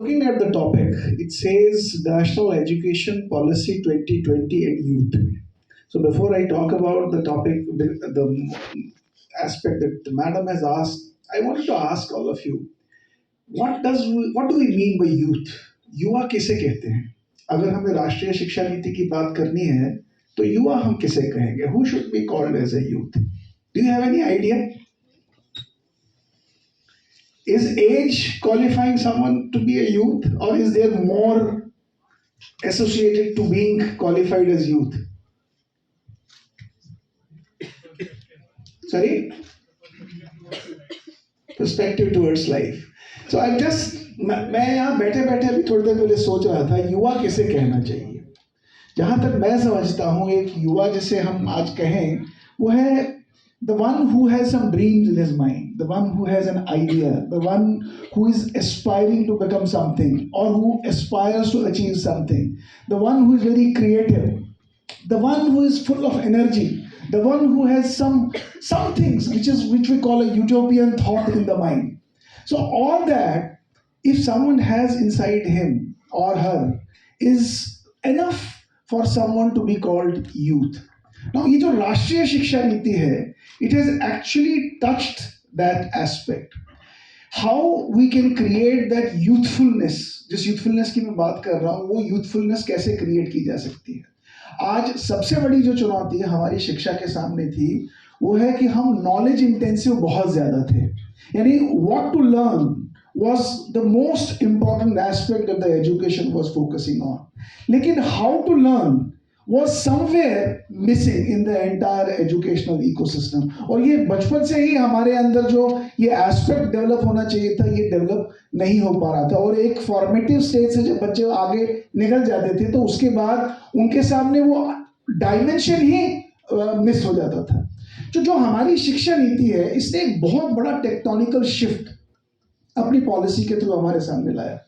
Looking at the topic, it says National Education Policy 2020 and Youth. So before I talk about the topic, the aspect that the madam has asked, I wanted to ask all of you, what do we mean by youth? युवा किसे कहते हैं? अगर हमें राष्ट्रीय शिक्षा नीति की बात करनी है, तो युवा हम किसे कहेंगे? Who should be called as a youth? Do you have any idea? Is age qualifying someone to be a youth, or is there more associated to being qualified as youth? Sorry? Perspective towards life. So I'm just मैं यहाँ बैठे बैठे अभी थोड़ी देर पहले सोच रहा था युवा किसे कहना चाहिए. जहां तक मैं समझता हूँ एक युवा जिसे हम आज कहें वो है the one who has some dreams in his mind, the one who has an idea, the one who is aspiring to become something or who aspires to achieve something, the one who is very creative, the one who is full of energy, the one who has some things which we call a utopian thought in the mind. So all that, if someone has inside him or her, is enough for someone to be called youth. Now, ये जो राष्ट्रीय शिक्षा नीति है, it has actually touched that aspect. How we can create that youthfulness, जिस youthfulness की मैं बात कर रहा हूँ, वो youthfulness कैसे create की जा सकती है? आज सबसे बड़ी जो चुनौती हमारी शिक्षा के सामने थी, वो है कि हम knowledge intensive बहुत ज़्यादा थे. यानी what to learn was the most important aspect that the education was focusing on. लेकिन how to learn was somewhere missing in the entire educational ecosystem. और ये बचपन से ही हमारे अंदर जो ये aspect develop होना चाहिए था, ये develop नहीं हो पा रहा था. और एक formative stage से जब बच्चे आगे निकल जाते थे, तो उसके बाद उनके सामने वो dimension ही मिस हो जाता था. जो हमारी शिक्षा नीति है, इसने एक बहुत बड़ा टेक्टोनिकल शिफ्ट अपनी पॉलिसी के थ्रू हमारे सामने लाया.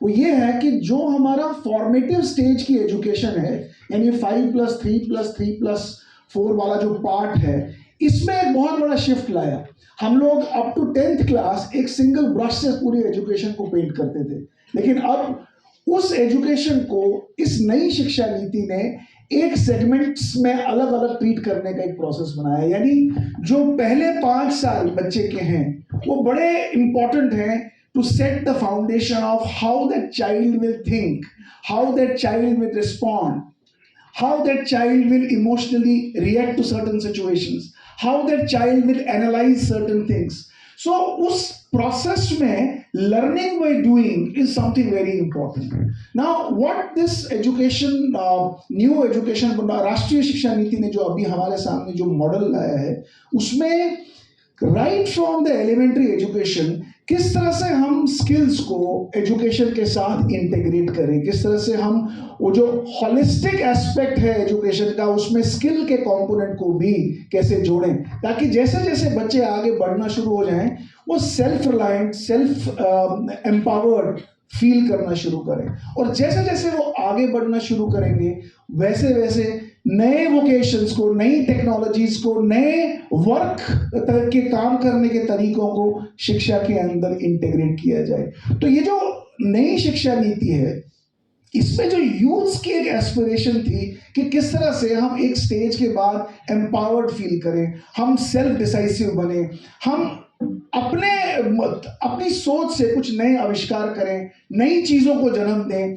वो ये है कि जो हमारा फॉर्मेटिव स्टेज की एजुकेशन है, यानी 5+3+3+4 वाला जो पार्ट है, इसमें एक बहुत बड़ा शिफ्ट लाया. हम लोग अप टू 10th क्लास एक सिंगल ब्रश से पूरी एजुकेशन को पेंट करते थे, लेकिन अब उस एजुकेशन को इस नई शिक्षा नीति ने एक सेगमेंट्स में अलग अलग ट्रीट करने का एक प्रोसेस बनाया. यानी जो पहले 5 साल बच्चे के हैं वो बड़े इंपॉर्टेंट हैं to set the foundation of how that child will think, how that child will respond, how that child will emotionally react to certain situations, how that child will analyze certain things. So उस process में learning by doing is something very important. Now what this education, new education, राष्ट्रीय शिक्षा नीति ने जो अभी हमारे सामने जो मॉडल लाया है, उसमें right from the elementary education किस तरह से हम स्किल्स को एजुकेशन के साथ इंटीग्रेट करें, किस तरह से हम वो जो होलिस्टिक एस्पेक्ट है एजुकेशन का, उसमें स्किल के कंपोनेंट को भी कैसे जोड़ें, ताकि जैसे जैसे बच्चे आगे बढ़ना शुरू हो जाएं वो self reliant, self empowered feel करना शुरू करें. और जैसे जैसे वो आगे बढ़ना शुरू करेंगे वैसे वैसे नए वोकेशंस को, नई टेक्नोलॉजीज को, नए वर्क के काम करने के तरीकों को शिक्षा के अंदर इंटीग्रेट किया जाए. तो ये जो नई शिक्षा नीति है, इसमें जो यूथ्स की एक एस्पिरेशन थी कि किस तरह से हम एक स्टेज के बाद एम्पावर्ड फील करें, हम सेल्फ डिसाइसिव बने, हम अपनी सोच से कुछ नए आविष्कार करें, नई चीजों को जन्म दें,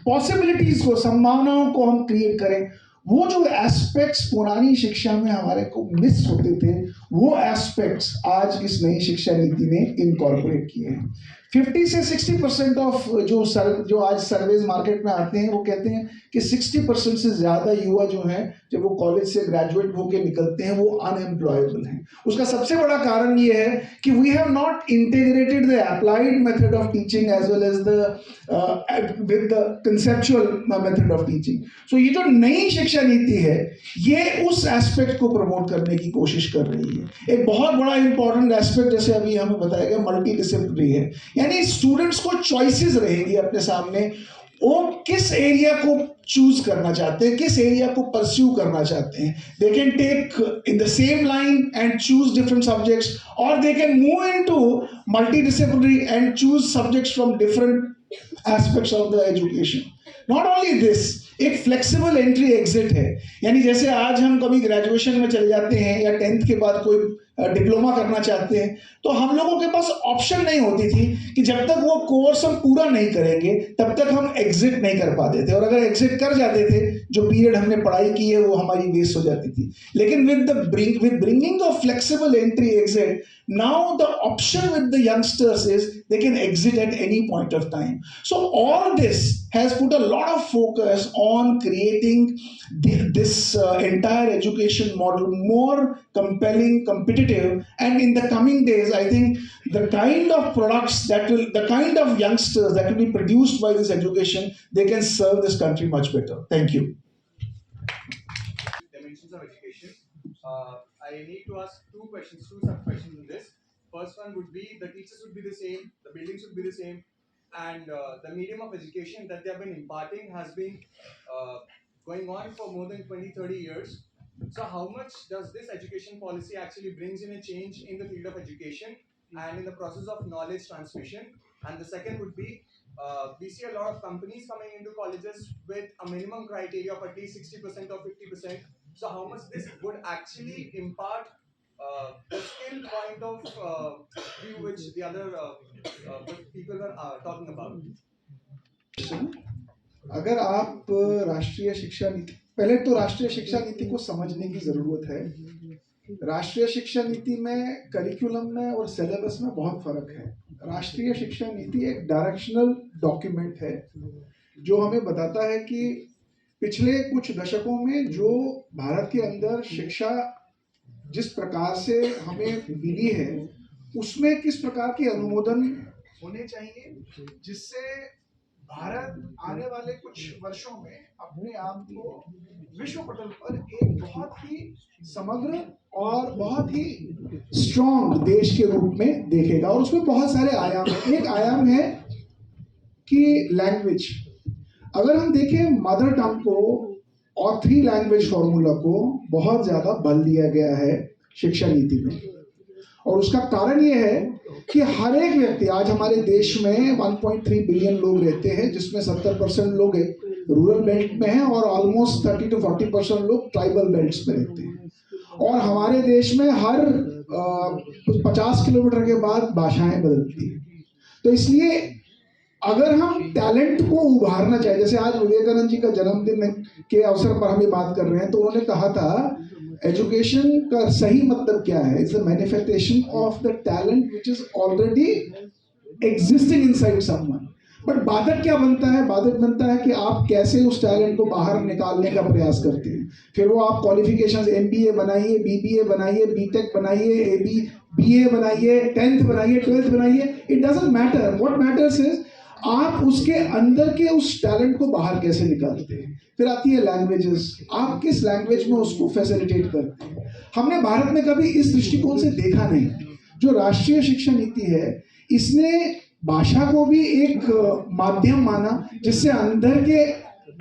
पॉसिबिलिटीज को, संभावनाओं को हम क्रिएट करें. वो जो एस्पेक्ट्स पुरानी शिक्षा में हमारे को मिस होते थे, वो एस्पेक्ट्स आज इस नई शिक्षा नीति ने इनकॉर्पोरेट किए हैं. 50 से 60% ऑफ जो आज सर्वेज मार्केट में आते हैं, वो कहते हैं कि 60% से ज़्यादा युवा जो हैं, जब वो कॉलेज से ग्रेजुएट होकर निकलते हैं, वो अनएम्प्लॉयबल हैं. उसका सबसे बड़ा कारण ये है कि we have not integrated the applied method of teaching as well as with the conceptual method of teaching. So ये जो नई शिक्षा नीति है, ये उस एस्पेक्ट को प्रमोट करने की कोशिश कर रही है. एक बहुत बड़ा इंपॉर्टेंट एस्पेक्ट, जैसे अभी हमें बताया गया, मल्टी डिसिप्लिनरी है. यानी स्टूडेंट्स को चॉइसेस रहेंगी अपने सामने, वो किस एरिया को चूज करना चाहते हैं, किस एरिया को परस्यू करना चाहते हैं. They can take in the same line and choose different subjects, और they can move into multidisciplinary and choose subjects from different aspects of the education. Not only this, एक फ्लेक्सिबल एंट्री एग्जिट है, यानी जैसे आज हम कभी graduation में चले जाते हैं या 10th के बाद कोई डिप्लोमा करना चाहते हैं, तो हम लोगों के पास ऑप्शन नहीं होती थी कि जब तक वो कोर्स हम पूरा नहीं करेंगे तब तक हम एग्जिट नहीं कर पाते थे, और अगर एग्जिट कर जाते थे जो पीरियड हमने पढ़ाई की है वो हमारी वेस्ट हो जाती थी. लेकिन with bringing of flexible entry exit, now the option with the youngsters is they can exit at any point of time. So all this has put a lot of focus on creating this entire education model more compelling, competitive, and in the coming days, I think the kind of products the kind of youngsters that will be produced by this education, they can serve this country much better. Thank you. Dimensions of education. I need to ask two sub-questions in this. First one would be the teachers would be the same, the buildings would be the same, and the medium of education that they have been imparting has been going on for more than 20-30 years. So how much does this education policy actually brings in a change in the field of education and in the process of knowledge transmission? And the second would be, we see a lot of companies coming into colleges with a minimum criteria of at least 60% or 50%. So how much this would actually impart the skill point of view which the other people were talking about? अगर आप राष्ट्रीय शिक्षा नीति, पहले तो राष्ट्रीय शिक्षा नीति को समझने की जरूरत है. राष्ट्रीय शिक्षा नीति में करिकुलम में और सिलेबस में बहुत फर्क है. राष्ट्रीय शिक्षा नीति एक डायरेक्शनल डॉक्यूमेंट है जो हमें बताता है कि पिछले कुछ दशकों में जो भारत के अंदर शिक्षा जिस प्रकार से हमें मिली है उसमें किस प्रकार के अनुमोदन होने चाहिए जिससे भारत आने वाले कुछ वर्षों में अपने आप को विश्व पटल पर एक बहुत ही समग्र और बहुत ही स्ट्रॉन्ग देश के रूप में देखेगा. और उसमें बहुत सारे आयाम हैं. एक आयाम है कि लैंग्वेज, अगर हम देखें मदर टंग को और 3 लैंग्वेज फॉर्मूला को बहुत ज्यादा बल दिया गया है शिक्षा नीति में, और उसका कारण यह है कि हर एक व्यक्ति, आज हमारे देश में 1.3 बिलियन लोग रहते हैं जिसमें 70% लोग रूरल बेल्ट में हैं और ऑलमोस्ट 30 to 40% लोग ट्राइबल बेल्ट्स में रहते हैं. और हमारे देश में हर 50 किलोमीटर के बाद भाषाएं बदलती हैं. तो इसलिए अगर हम टैलेंट को उभारना चाहें, जैसे आज विवेकानंद जी का जन्मदिन के अवसर पर हम ये बात कर रहे हैं, तो उन्होंने कहा था एजुकेशन का सही मतलब क्या है? It's the manifestation of the talent which is already existing inside someone. But बाधक क्या बनता है? बाधक बनता है कि आप कैसे उस टैलेंट को बाहर निकालने का प्रयास करते हैं. फिर वो आप क्वालिफिकेशंस MBA बनाइए, BBA बनाइए, BTech बनाइए, BA बनाइए, 10th बनाइए, 12th बनाइए, it doesn't matter. What matters is आप उसके अंदर के उस टैलेंट को बाहर कैसे निकालते हैं. फिर आती है लैंग्वेजेस, आप किस लैंग्वेज में उसको फैसिलिटेट करते हैं. हमने भारत में कभी इस दृष्टिकोण से देखा नहीं. जो राष्ट्रीय शिक्षा नीति है इसने भाषा को भी एक माध्यम माना जिससे अंदर के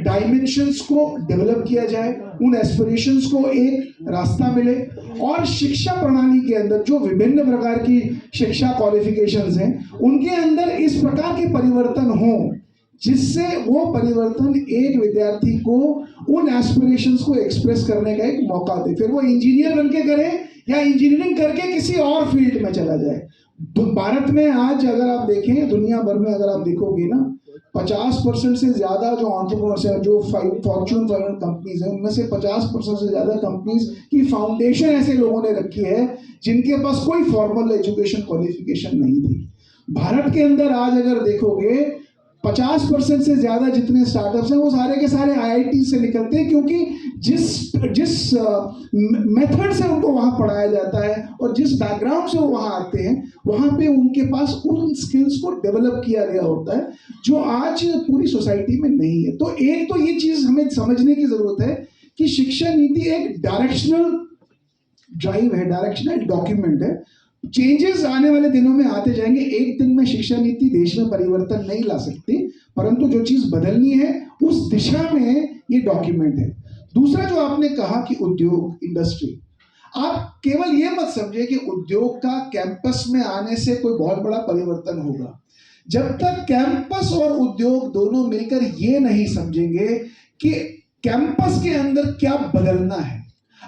डायमेंशंस को डेवलप किया जाए, उन एस्पिरेशंस को एक रास्ता मिले, और शिक्षा प्रणाली के अंदर जो विभिन्न प्रकार की शिक्षा क्वालिफिकेशंस हैं उनके अंदर इस प्रकार के परिवर्तन हो जिससे वो परिवर्तन एक विद्यार्थी को उन एस्पिरेशंस को एक्सप्रेस करने का एक मौका दे. फिर वो इंजीनियर बनके करे या इंजीनियरिंग करके किसी और फील्ड में चला जाए. तो भारत में आज अगर आप देखें, दुनिया भर में अगर आप देखोगे ना, 50% से ज्यादा जो एंटरप्रेन्योर्स हैं, जो फॉर्च्यून 500 कंपनीज हैं, उनमें से 50% से ज्यादा कंपनीज की फाउंडेशन ऐसे लोगों ने रखी है जिनके पास कोई फॉर्मल एजुकेशन क्वालिफिकेशन नहीं थी. भारत के अंदर आज अगर देखोगे 50% से ज्यादा जितने स्टार्टअप्स हैं वो सारे के सारे IIT से निकलते हैं, क्योंकि जिस मेथड से उनको वहां पढ़ाया जाता है और जिस बैकग्राउंड से वो वहां आते हैं वहां पे उनके पास उन स्किल्स को डेवलप किया गया होता है जो आज पूरी सोसाइटी में नहीं है. तो एक तो ये चीज हमें समझने की जरूरत है कि शिक्षा नीति एक डायरेक्शनल ड्राइव है, डायरेक्शनल डॉक्यूमेंट है. चेंजेस आने वाले दिनों में आते जाएंगे. एक दिन में शिक्षा नीति देश में परिवर्तन नहीं ला सकती, परंतु जो चीज बदलनी है उस दिशा में ये डॉक्यूमेंट है. दूसरा जो आपने कहा कि उद्योग, इंडस्ट्री, आप केवल ये मत समझे कि उद्योग का कैंपस में आने से कोई बहुत बड़ा परिवर्तन होगा. जब तक कैंपस और उद्योग दोनों मिलकर ये नहीं समझेंगे कि कैंपस के अंदर क्या बदलना है।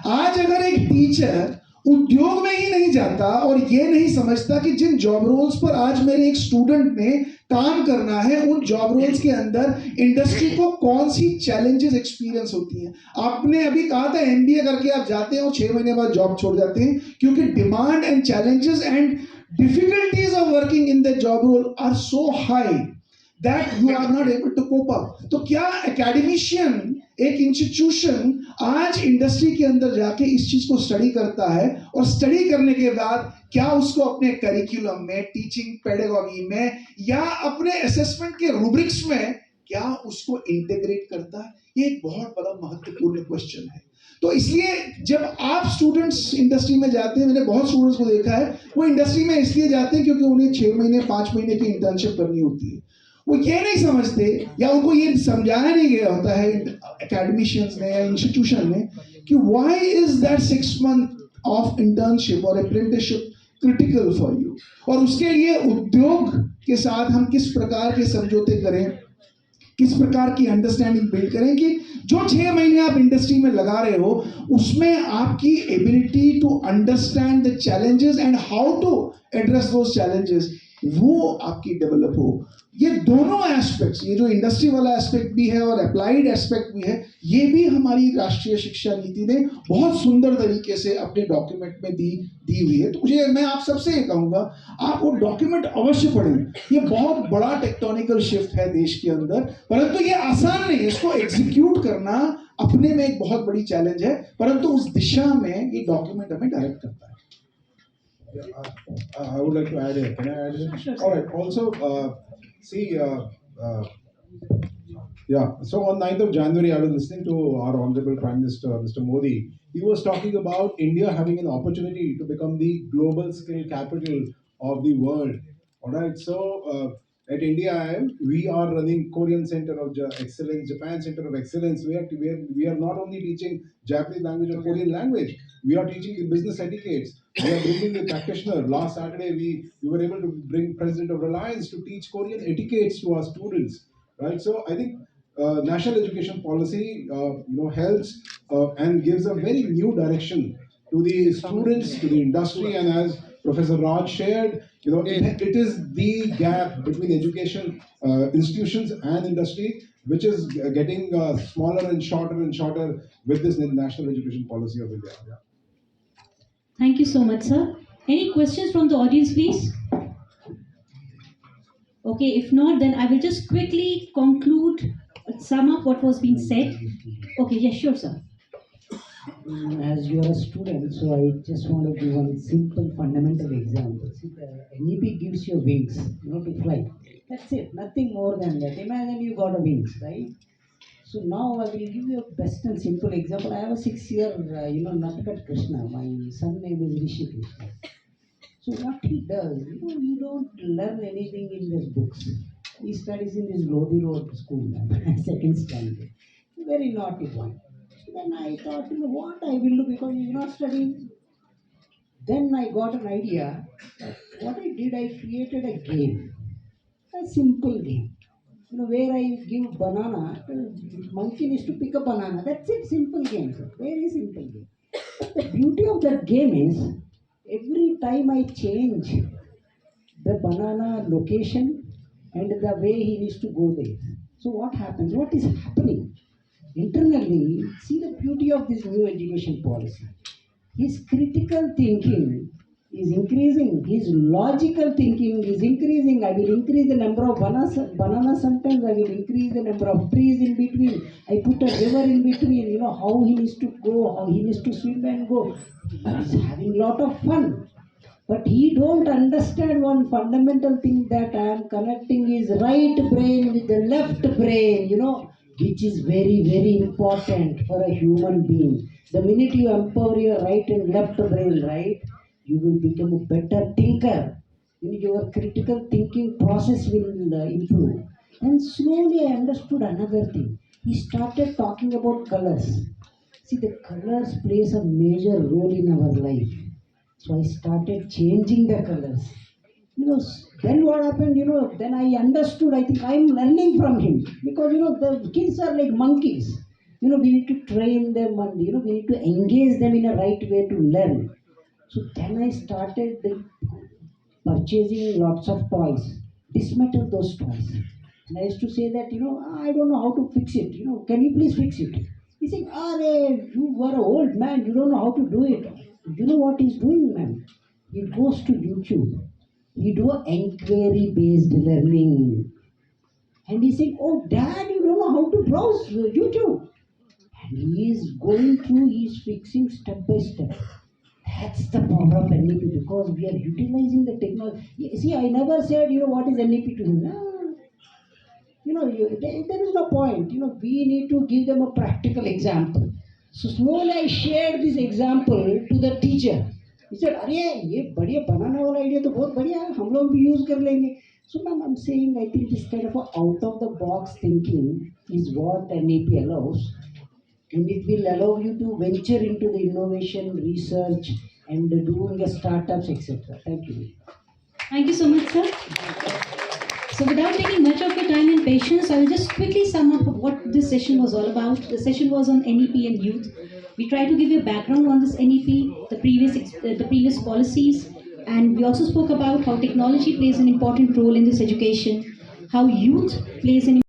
आज अगर एक टीचर उद्योग में ही नहीं जाता और ये नहीं समझता कि जिन जॉब रोल्स पर आज मेरे एक स्टूडेंट ने काम करना है, उन जॉब रोल्स के अंदर इंडस्ट्री को कौन सी चैलेंजेस एक्सपीरियंस होती हैं। आपने अभी कहा था एमबीए करके आप जाते हैं और 6 महीने बाद जॉब छोड़ जाते हैं, क्योंकि demand and challenges and difficulties of working in the job role are so high that you are not able to cope up. तो क्या एकेडमिशियन, एक इंस्टीट्यूशन आज इंडस्ट्री के अंदर जाके इस चीज को स्टडी करता है, और स्टडी करने के बाद क्या उसको अपने करिकुलम में, टीचिंग पेडागॉजी में या अपने असेसमेंट के रूब्रिक्स में क्या उसको इंटीग्रेट करता है? ये एक बहुत बड़ा महत्वपूर्ण क्वेश्चन है। तो इसलिए जब आप स्टूडेंट्स इंडस्ट्री में जाते हैं, मैंने बहुत स्टूडेंट्स को देखा है, वो इंडस्ट्री में इसलिए जाते हैं क्योंकि उन्हें 6 महीने 5 महीने की इंटर्नशिप करनी होती है। वो ये नहीं समझते या उनको ये समझाया नहीं गया होता है एकेडमिशियंस ने या इंस्टीट्यूशन ने कि why is that 6 month of internship और अप्रेंटिसशिप क्रिटिकल फॉर यू, और उसके लिए उद्योग के साथ हम किस प्रकार के समझौते करें, किस प्रकार की अंडरस्टैंडिंग बिल्ड करें कि जो 6 महीने आप इंडस्ट्री में लगा रहे हो उसमें आपकी ability to understand the challenges and how to address those challenges वो आपकी डेवलप हो। ये दोनों एस्पेक्ट्स, ये जो इंडस्ट्री वाला एस्पेक्ट भी है और अप्लाइड एस्पेक्ट भी है, ये भी हमारी राष्ट्रीय शिक्षा नीति ने बहुत सुंदर तरीके से अपने डॉक्यूमेंट में दी हुई है। तो मुझे, मैं आप सबसे ये कहूँगा, आप वो डॉक्यूमेंट अवश्य पढ़ें। ये बहुत बड़ा टेक्टोनिकल शिफ्ट है देश के अंदर, परंतु ये आसान नहीं है। इसको एग्जीक्यूट करना अपने में एक बहुत बड़ी चैलेंज है, परंतु उस दिशा में ये डॉक्यूमेंट हमें डायरेक्ट करता है। I would like to add here. Can I add here? Sure. All right. Also, see, yeah. So on 9th of January, I was listening to our Honorable Prime Minister, Mr. Modi. He was talking about India having an opportunity to become the global skill capital of the world. All right. So at India IIM, we are running Korean Center of Excellence, Japan Center of Excellence. We are not only teaching Japanese language or Korean language, we are teaching the business etiquettes. We are bringing the practitioner. Last Saturday, we were able to bring President of Reliance to teach Korean etiquettes to our students. Right. So I think national education policy, helps and gives a very new direction to the students, to the industry, and as Professor Raj shared, it is the gap between education institutions and industry which is getting smaller and shorter with this national education policy of India. Yeah. Thank you so much, sir. Any questions from the audience, please? Okay, if not, then I will just quickly conclude, sum up what was being said. Okay, yes, sure, sir. As you are a student, so I just want to give one simple fundamental example. See, the NEP gives you wings, to fly. That's it, nothing more than that. Imagine you got a wings, right? So now I will give you a best and simple example. I have a 6-year, Natakat Krishna. My son name is Rishi Krishna. So what he does, he don't learn anything in these books. He studies in this Lodi Road school, second standard. Very naughty boy. Then I thought, what I will do because he's not studying. Then I got an idea. What I did, I created a game, a simple game. Where I give banana, monkey needs to pick a banana. That's it, simple game, sir. Very simple game. But the beauty of that game is, every time I change the banana location and the way he needs to go there. So what happens? What is happening? Internally, see the beauty of this new education policy. His critical thinking is increasing, his logical thinking is increasing. I will increase the number of bananas sometimes, I will increase the number of trees in between. I put a river in between, how he needs to go, how he needs to swim and go. He's having a lot of fun. But he don't understand one fundamental thing, that I am connecting his right brain with the left brain, which is very, very important for a human being. The minute you empower your right and left brain, right, you will become a better thinker. Your critical thinking process will improve. And slowly I understood another thing. He started talking about colors. See, the colors plays a major role in our life. So I started changing the colors. Then what happened, then I understood, I think I'm learning from him. Because, the kids are like monkeys. We need to train them and, we need to engage them in a right way to learn. So then I started purchasing lots of toys, dismantle those toys. And I used to say that, I don't know how to fix it. Can you please fix it? He said, you were an old man, you don't know how to do it. You know what he's doing, man? He goes to YouTube. He do inquiry-based learning. And he said, oh, Dad, you don't know how to browse YouTube. And he is going through, he is fixing step by step. That's the power of NEP because we are utilizing the technology. See, I never said, what is NEP to him. No. There is no point. We need to give them a practical example. So slowly I shared this example to the teacher. He said, अरे ये बढ़िया बनाने वाला idea तो बहुत बढ़िया है हम लोग भी यूज कर लेंगे. So ma'am, I'm saying I think this kind of a out of the box thinking is what NEP allows, and it will allow you to venture into the innovation, research, and doing a startups, etc. Thank you. Thank you so much, sir. So without taking much of your time and patience, I will just quickly sum up what this session was all about. The session was on NEP and youth. We try to give you a background on this NEP, the previous policies, and we also spoke about how technology plays an important role in this education, how youth plays an